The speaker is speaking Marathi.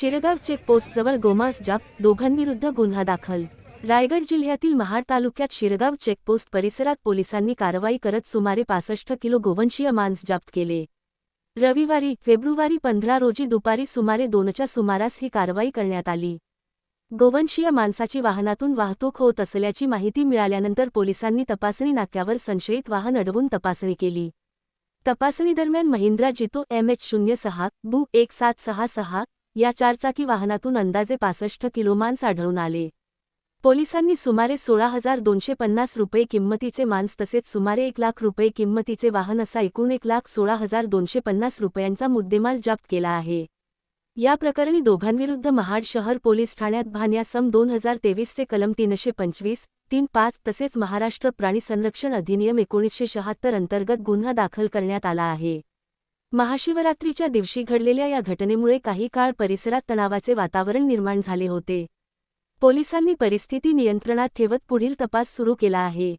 शिरगाव चेकपोस्टजवळ गोमांस जप्त, दोघांविरुद्ध गुन्हा दाखल। रायगड जिल्ह्यातील महाड तालुक्यात शिरगाव चेकपोस्ट परिसरात पोलिसांनी कारवाई करत सुमारे 65 किलो गोवंशीय मांस जप्त केले। रविवारी फेब्रुवारी 15 रोजी दुपारी सुमारे 2च्या सुमारास ही कारवाई करण्यात आली। गोवंशीय मांसाची वाहनातून वाहतूक होत असल्याची माहिती मिळाल्यानंतर पोलिसांनी तपासणी नाक्यावर संशयित वाहन अडवून तपासणी केली। तपासणीदरम्यान महिंद्रा जितो MH06 बु 1766 या चारचाकी वाहनातून अंदाजे 65 किलो मांस आढळून आले। पोलिसांनी सुमारे 16,250 रुपये किंमतीचे मांस तसेच सुमारे 1 लाख रुपये किंमतीचे वाहन असा एकूण 1,16,250 रुपयांचा मुद्देमाल जप्त केला आहे। या प्रकरणी दोघांविरुद्ध महाड शहर पोलीस ठाण्यात भान्या सम 2023 चे कलम 325, 3.5 तसेच महाराष्ट्र प्राणी संरक्षण अधिनियम 1976 अंतर्गत गुन्हा दाखल करण्यात आला आहे। महाशिवरात्रीच्या दिवशी घडलेल्या या घटनेमुळे काही काळ परिसरात तणावाचे वातावरण निर्माण झाले होते। पोलिसांनी परिस्थिती नियंत्रणात ठेवत पुढील तपास सुरू केला आहे।